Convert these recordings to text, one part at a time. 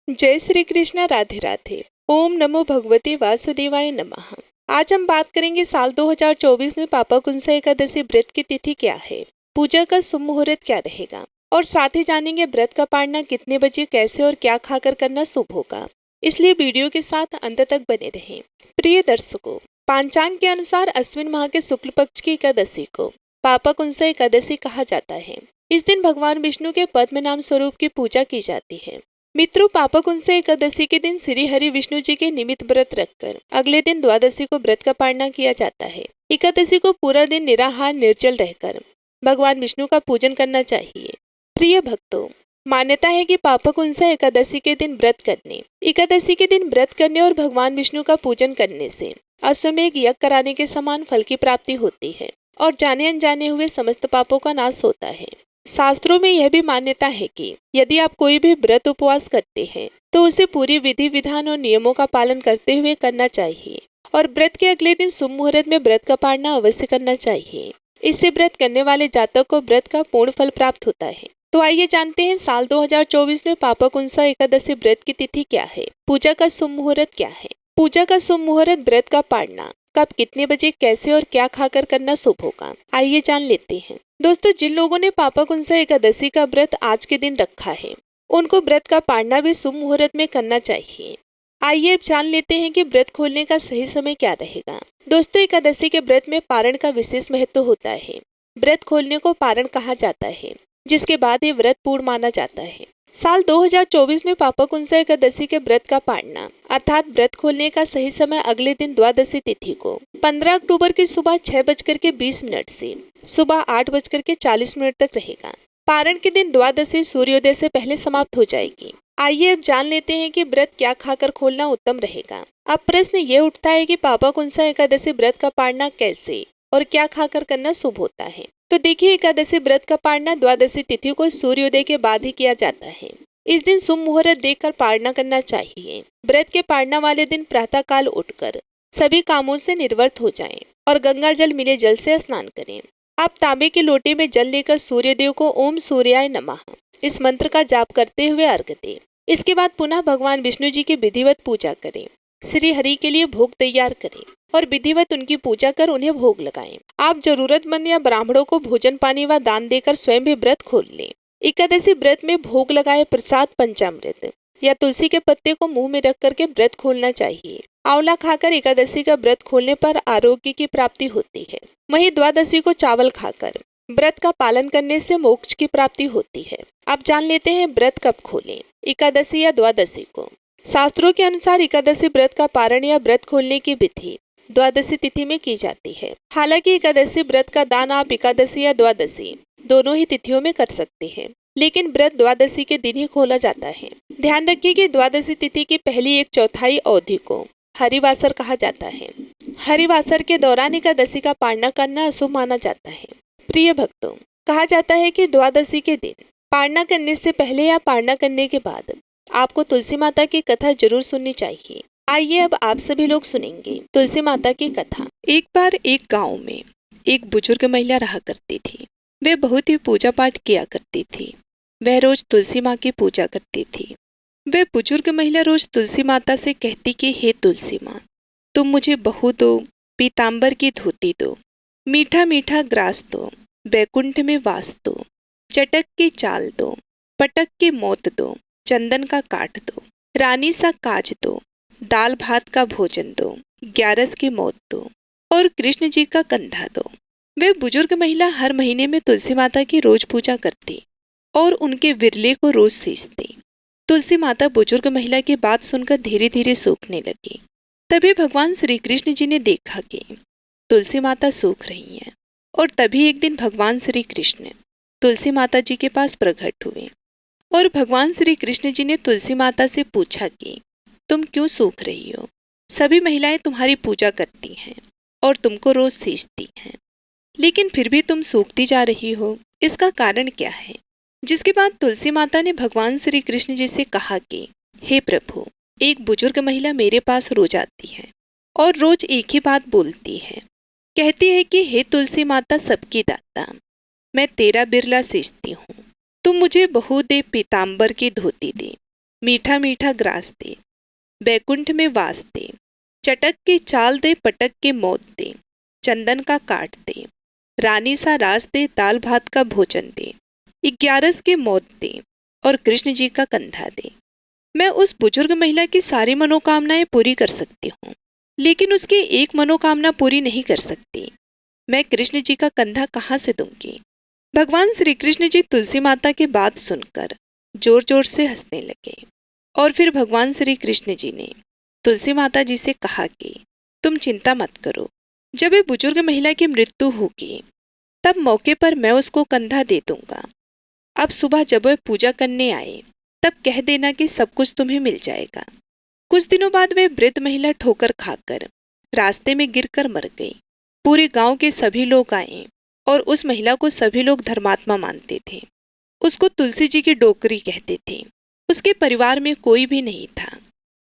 जय श्री कृष्ण। राधे राधे। ओम नमो भगवते वासुदेवाय नमः। आज हम बात करेंगे साल 2024 में पापाकुंसा एकादशी व्रत की तिथि क्या है, पूजा का शुभ मुहूर्त क्या रहेगा और साथ ही जानेंगे व्रत का पालना कितने बजे, कैसे और क्या खाकर करना शुभ होगा। इसलिए वीडियो के साथ अंत तक बने रहें। प्रिय दर्शकों, पांचांग के अनुसार अश्विन माह के शुक्ल पक्ष की एकादशी को पापाकुंसा एकादशी कहा जाता है। इस दिन भगवान विष्णु के पद्म नाम स्वरूप की पूजा की जाती है। मित्रों, पापाकुंसा एकादशी के दिन श्री हरि विष्णु जी के निमित्त व्रत रखकर अगले दिन द्वादशी को व्रत का पालना किया जाता है। एकादशी को पूरा दिन निराहार निर्जल रहकर भगवान विष्णु का पूजन करना चाहिए। प्रिय भक्तों, मान्यता है कि पापाकुंसा एकादशी के दिन व्रत करने और भगवान विष्णु का पूजन करने से अश्वमेघ यज्ञ कराने के समान फल की प्राप्ति होती है और जाने अनजाने हुए समस्त पापों का नाश होता है। शास्त्रों में यह भी मान्यता है कि यदि आप कोई भी व्रत उपवास करते हैं तो उसे पूरी विधि विधान और नियमों का पालन करते हुए करना चाहिए और व्रत के अगले दिन शुभ मुहूर्त में व्रत का पालना अवश्य करना चाहिए। इससे व्रत करने वाले जातक को व्रत का पूर्ण फल प्राप्त होता है। तो आइए जानते हैं साल 2024 में पापाकुंसा एकादशी व्रत की तिथि क्या है, पूजा का शुभ मुहूर्त क्या है। पूजा का शुभ मुहूर्त, व्रत का पालना कब, कितने बजे, कैसे और क्या खाकर करना शुभ होगा, आइए जान लेते हैं। दोस्तों, जिन लोगों ने पापाकुंसा एकादशी का व्रत आज के दिन रखा है उनको व्रत का पालना भी शुभ मुहूर्त में करना चाहिए। आइए अब जान लेते हैं कि व्रत खोलने का सही समय क्या रहेगा। दोस्तों, एकादशी के व्रत में पारण का विशेष महत्व होता है। व्रत खोलने को पारण कहा जाता है, जिसके बाद ये व्रत पूर्ण माना जाता है। साल 2024 में पापाकुंसा एकादशी के व्रत का पालना अर्थात व्रत खोलने का सही समय अगले दिन द्वादशी तिथि को 15 अक्टूबर की सुबह 6:20 से सुबह 8:40 तक रहेगा। पारण के दिन द्वादशी सूर्योदय से पहले समाप्त हो जाएगी। आइए अब जान लेते हैं कि व्रत क्या खाकर खोलना उत्तम रहेगा। अब प्रश्न ये उठता है कि पापाकुंसा एकादशी व्रत का पालना कैसे और क्या खाकर करना शुभ होता है। तो देखिए, एकादशी व्रत का पालना द्वादशी तिथि को सूर्योदय के बाद ही किया जाता है। इस दिन शुभ मुहूर्त देखकर पालना करना चाहिए। व्रत के पालना वाले दिन प्रातः काल उठकर सभी कामों से निर्वृत्त हो जाएं और गंगा जल मिले जल से स्नान करें। आप तांबे के लोटे में जल लेकर सूर्यदेव को ओम सूर्याय नमः इस मंत्र का जाप करते हुए अर्घ्य दें। इसके बाद पुनः भगवान विष्णु जी की विधिवत पूजा करें। श्री हरि के लिए भोग तैयार करें और विधिवत उनकी पूजा कर उन्हें भोग लगाएं। आप जरूरतमंद या ब्राह्मणों को भोजन पानी व दान देकर स्वयं भी व्रत खोल लें। एकादशी व्रत में भोग लगाए प्रसाद, पंचामृत या तुलसी के पत्ते को मुंह में रख करके व्रत खोलना चाहिए। आंवला खाकर एकादशी का व्रत खोलने पर आरोग्य की प्राप्ति होती है। वहीं द्वादशी को चावल खाकर व्रत का पालन करने से मोक्ष की प्राप्ति होती है। अब जान लेते हैं व्रत कब खोलें, एकादशी या द्वादशी को। शास्त्रों के अनुसार एकादशी व्रत का पारण या व्रत खोलने की विधि द्वादशी तिथि में की जाती है। हालांकि एकादशी व्रत का दान आप एकादशी या द्वादशी दोनों ही तिथियों में कर सकते हैं, लेकिन व्रत द्वादशी के दिन ही खोला जाता है। ध्यान रखिए कि द्वादशी तिथि की पहली 1/4 अवधि को हरिवासर कहा जाता है। हरिवासर के दौरान एकादशी का पालना करना अशुभ माना जाता है। प्रिय भक्तों, कहा जाता है कि द्वादशी के दिन पालना करने से पहले या पालना करने के बाद आपको तुलसी माता की कथा जरूर सुननी चाहिए। आइए अब आप सभी लोग सुनेंगे तुलसी माता की कथा। एक बार एक गांव में एक बुजुर्ग महिला रहा करती थी। वह बहुत ही पूजा पाठ किया करती थी। वह रोज तुलसी माँ की पूजा करती थी। वह बुजुर्ग महिला रोज तुलसी माता से कहती कि हे तुलसी माँ, तुम मुझे बहू दो, पीताम्बर की धोती दो, मीठा मीठा ग्रास दो, बैकुंठ में वास दो, चटक की चाल दो, पटक की मौत दो, चंदन का काठ दो, रानी सा काज दो, दाल भात का भोजन दो, 11 की मौत दो और कृष्ण जी का कंधा दो। वह बुजुर्ग महिला हर महीने में तुलसी माता की रोज पूजा करती और उनके विरले को रोज सींचती। तुलसी माता बुजुर्ग महिला की बात सुनकर धीरे धीरे सूखने लगी। तभी भगवान श्री कृष्ण जी ने देखा कि तुलसी माता सूख रही हैं और तभी एक दिन भगवान श्री कृष्ण तुलसी माता जी के पास प्रकट हुए और भगवान श्री कृष्ण जी ने तुलसी माता से पूछा कि तुम क्यों सूख रही हो? सभी महिलाएं तुम्हारी पूजा करती हैं और तुमको रोज सींचती हैं, लेकिन फिर भी तुम सूखती जा रही हो, इसका कारण क्या है? जिसके बाद तुलसी माता ने भगवान श्री कृष्ण जी से कहा कि हे प्रभु, एक बुजुर्ग महिला मेरे पास रोज आती है और रोज एक ही बात बोलती है। कहती है कि हे तुलसी माता सबकी दाता, मैं तेरा बिरला सींचती हूँ, तुम मुझे बहू दे, पीताम्बर की धोती दे, मीठा मीठा ग्रास दे, बैकुंठ में वास दे, चटक के चाल दे, पटक के मौत दे, चंदन का काट दे, रानी सा रास दे, दाल भात का भोजन दे, 11 के मौत दे और कृष्ण जी का कंधा दे। मैं उस बुजुर्ग महिला की सारी मनोकामनाएं पूरी कर सकती हूँ, लेकिन उसकी एक मनोकामना पूरी नहीं कर सकती। मैं कृष्ण जी का कंधा कहाँ से दूंगी? भगवान श्री कृष्ण जी तुलसी माता की बात सुनकर जोर जोर से हंसने लगे और फिर भगवान श्री कृष्ण जी ने तुलसी माता जी से कहा कि तुम चिंता मत करो, जब ये बुजुर्ग महिला की मृत्यु होगी तब मौके पर मैं उसको कंधा दे दूंगा। अब सुबह जब वह पूजा करने आए तब कह देना कि सब कुछ तुम्हें मिल जाएगा। कुछ दिनों बाद वह वृद्ध महिला ठोकर खाकर रास्ते में गिरकर मर गई। पूरे गांव के सभी लोग आए और उस महिला को सभी लोग धर्मात्मा मानते थे। उसको तुलसी जी की डोकरी कहते थे। उसके परिवार में कोई भी नहीं था,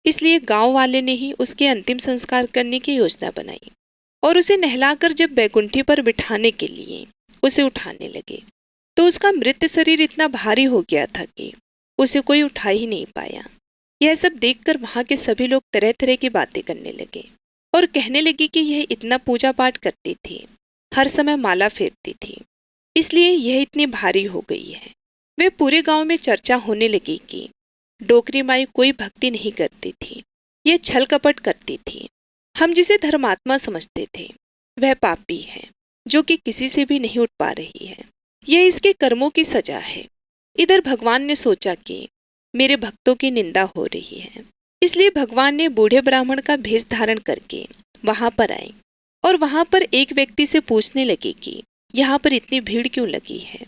इसलिए गांव वाले ने ही उसके अंतिम संस्कार करने की योजना बनाई और उसे नहलाकर जब बैकुंठी पर बिठाने के लिए उसे उठाने लगे तो उसका मृत शरीर इतना भारी हो गया था कि उसे कोई उठा ही नहीं पाया। यह सब देखकर वहां के सभी लोग तरह तरह की बातें करने लगे और कहने लगे कि यह इतना पूजा पाठ करती थी, हर समय माला फेरती थी, इसलिए यह इतनी भारी हो गई है। वे पूरे गांव में चर्चा होने लगी कि डोकरी माई कोई भक्ति नहीं करती थी, यह छल कपट करती थी। हम जिसे धर्मात्मा समझते थे वह पापी है जो कि किसी से भी नहीं उठ पा रही है। यह इसके कर्मों की सजा है। इधर भगवान ने सोचा कि मेरे भक्तों की निंदा हो रही है, इसलिए भगवान ने बूढ़े ब्राह्मण का भेष धारण करके वहां पर आए और वहां पर एक व्यक्ति से पूछने लगे कि यहाँ पर इतनी भीड़ क्यों लगी है,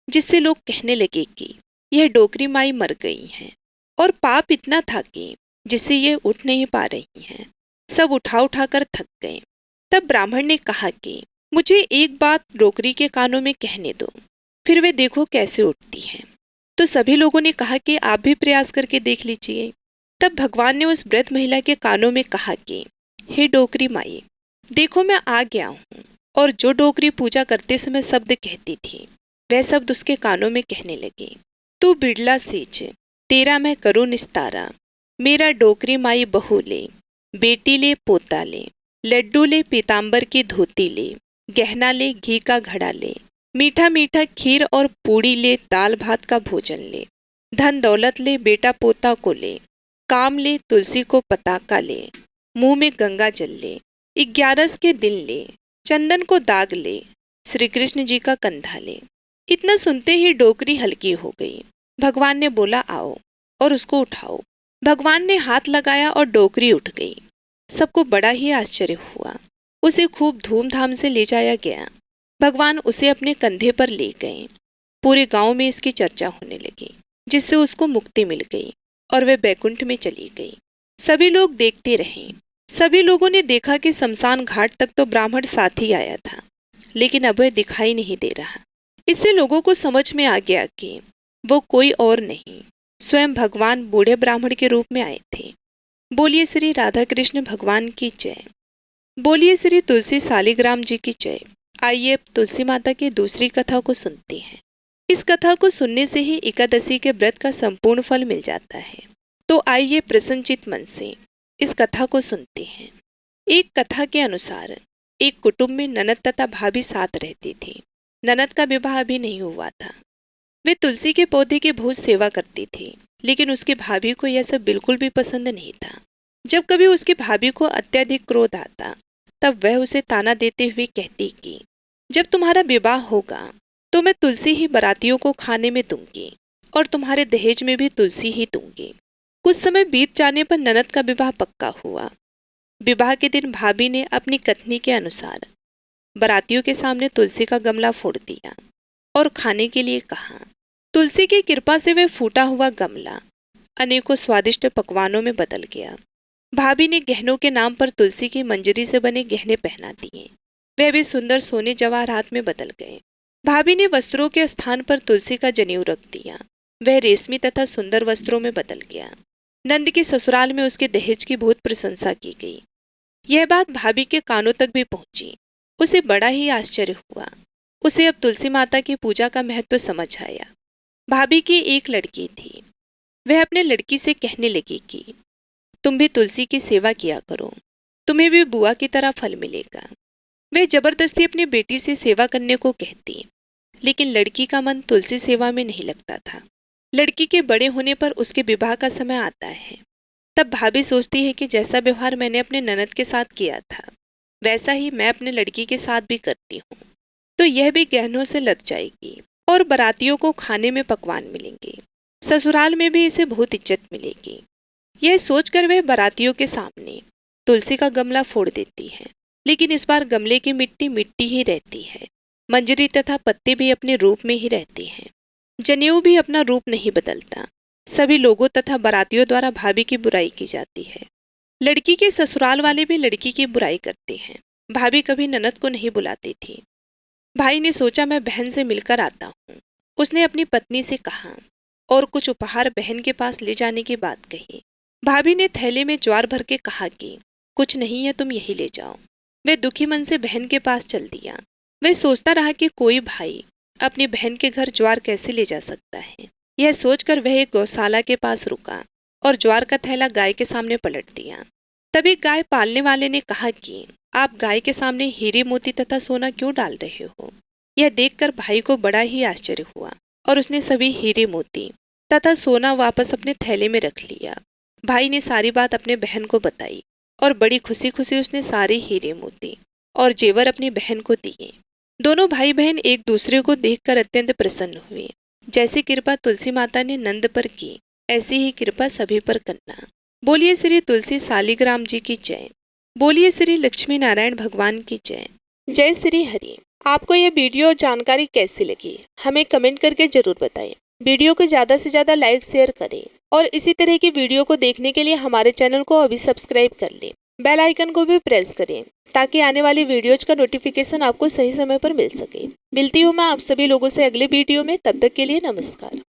जिससे लोग कहने लगे कि यह डोकरी माई मर गई हैं और पाप इतना था कि जिससे यह उठ नहीं पा रही हैं। सब उठा उठा कर थक गए। तब ब्राह्मण ने कहा कि मुझे एक बात डोकरी के कानों में कहने दो, फिर वे देखो कैसे उठती हैं। तो सभी लोगों ने कहा कि आप भी प्रयास करके देख लीजिए। तब भगवान ने उस वृद्ध महिला के कानों में कहा कि हे डोकरी माई, देखो मैं आ गया हूँ। और जो डोकरी पूजा करते समय शब्द कहती थी वह शब्द उसके कानों में कहने लगे, तू बिड़ला सेज, तेरा मैं करूँ निस्तारा, मेरा डोकरी माई बहू ले, बेटी ले पोता ले, लड्डू ले पीताम्बर की धोती ले, गहना ले घी का घड़ा ले, मीठा मीठा खीर और पूड़ी ले, दाल भात का भोजन ले, धन दौलत ले, बेटा पोता को ले, काम ले, तुलसी को पताका ले, मुंह में गंगा जल ले, 11 के दिन ले, चंदन को दाग ले, श्री कृष्ण जी का कंधा ले। इतना सुनते ही डोकरी हल्की हो गई। भगवान ने बोला आओ और उसको उठाओ। भगवान ने हाथ लगाया और डोकरी उठ गई। सबको बड़ा ही आश्चर्य हुआ। उसे खूब धूमधाम से ले जाया गया। भगवान उसे अपने कंधे पर ले गए। पूरे गांव में इसकी चर्चा होने लगी, जिससे उसको मुक्ति मिल गई और वह बैकुंठ में चली गई। सभी लोग देखते रहे। सभी लोगों ने देखा कि शमशान घाट तक तो ब्राह्मण साथ ही आया था, लेकिन अब वह दिखाई नहीं दे रहा। इससे लोगों को समझ में आ गया कि वो कोई और नहीं, स्वयं भगवान बूढ़े ब्राह्मण के रूप में आए थे। बोलिए श्री राधा कृष्ण भगवान की जय। बोलिए श्री तुलसी शालिग्राम जी की जय। आइए अब तुलसी माता की दूसरी कथा को सुनते हैं। इस कथा को सुनने से ही एकादशी के व्रत का संपूर्ण फल मिल जाता है। तो आइए प्रसन्नचित मन से इस कथा को सुनते हैं। एक कथा के अनुसार एक कुटुंब में ननद तथा भाभी साथ रहती थी। ननद का विवाह अभी नहीं हुआ था। वे तुलसी के पौधे की बहुत सेवा करती थी, लेकिन उसकी भाभी को यह सब बिल्कुल भी पसंद नहीं था। जब कभी उसकी भाभी को अत्यधिक क्रोध आता तब वह उसे ताना देते हुए कहती कि जब तुम्हारा विवाह होगा तो मैं तुलसी ही बारातियों को खाने में दूंगी और तुम्हारे दहेज में भी तुलसी ही दूंगी। कुछ समय बीत जाने पर ननद का विवाह पक्का हुआ। विवाह के दिन भाभी ने अपनी कथनी के अनुसार बारातियों के सामने तुलसी का गमला फोड़ दिया और खाने के लिए कहा। तुलसी की कृपा से वह फूटा हुआ गमला अनेकों स्वादिष्ट पकवानों में बदल गया। भाभी ने गहनों के नाम पर तुलसी की मंजरी से बने गहने पहना दिए। वह भी सुंदर सोने जवाहरात में बदल गए। भाभी ने वस्त्रों के स्थान पर तुलसी का जनेऊ रख दिया। वह रेशमी तथा सुंदर वस्त्रों में बदल गया। नंद के ससुराल में उसके दहेज की बहुत प्रशंसा की गई। यह बात भाभी के कानों तक भी पहुंची। उसे बड़ा ही आश्चर्य हुआ। उसे अब तुलसी माता की पूजा का महत्व समझ आया। भाभी की एक लड़की थी। वह अपने लड़की से कहने लगी कि तुम भी तुलसी की सेवा किया करो, तुम्हें भी बुआ की तरह फल मिलेगा। वह जबरदस्ती अपनी बेटी से सेवा करने को कहती, लेकिन लड़की का मन तुलसी सेवा में नहीं लगता था। लड़की के बड़े होने पर उसके विवाह का समय आता है। तब भाभी सोचती है कि जैसा व्यवहार मैंने अपने ननद के साथ किया था वैसा ही मैं अपने लड़की के साथ भी करती हूँ, तो यह भी गहनों से लद जाएगी और बारातियों को खाने में पकवान मिलेंगे, ससुराल में भी इसे बहुत इज्जत मिलेगी। यह सोचकर वह बारातियों के सामने तुलसी का गमला फोड़ देती है, लेकिन इस बार गमले की मिट्टी मिट्टी ही रहती है। मंजरी तथा पत्ते भी अपने रूप में ही रहते हैं। जनेऊ भी अपना रूप नहीं बदलता। सभी लोगों तथा बारातियों द्वारा भाभी की बुराई की जाती है। लड़की के ससुराल वाले भी लड़की की बुराई करते हैं। भाभी कभी ननद को नहीं बुलाती थी। भाई ने सोचा मैं बहन से मिलकर आता हूँ। उसने अपनी पत्नी से कहा और कुछ उपहार बहन के पास ले जाने की बात कही। भाभी ने थैले में ज्वार भर के कहा कि कुछ नहीं है, तुम यही ले जाओ। वह दुखी मन से बहन के पास चल दिया। वह सोचता रहा कि कोई भाई अपनी बहन के घर ज्वार कैसे ले जा सकता है। यह सोचकर वह एक गौशाला के पास रुका और ज्वार का थैला गाय के सामने पलट दिया। तभी गाय पालने वाले ने कहा कि आप गाय के सामने हीरे मोती तथा सोना क्यों डाल रहे हो। यह देखकर भाई को बड़ा ही आश्चर्य हुआ और उसने सभी हीरे मोती तथा सोना वापस अपने थैले में रख लिया। भाई ने सारी बात अपने बहन को बताई और बड़ी खुशी खुशी उसने सारे हीरे मोती और जेवर अपनी बहन को दिए। दोनों भाई बहन एक दूसरे को देखकर अत्यंत प्रसन्न हुए। जैसी कृपा तुलसी माता ने नंद पर की, ऐसी ही कृपा सभी पर करना। बोलिए श्री तुलसी शालिग्राम जी की जय। बोलिए श्री लक्ष्मी नारायण भगवान की जय। जय श्री हरि। आपको यह वीडियो और जानकारी कैसी लगी हमें कमेंट करके जरूर बताएं। वीडियो को ज़्यादा से ज़्यादा लाइक शेयर करें और इसी तरह की वीडियो को देखने के लिए हमारे चैनल को अभी सब्सक्राइब कर लें। बेल आइकन को भी प्रेस करें ताकि आने वाली वीडियोज का नोटिफिकेशन आपको सही समय पर मिल सके। मिलती हूँ मैं आप सभी लोगों से अगले वीडियो में। तब तक के लिए नमस्कार।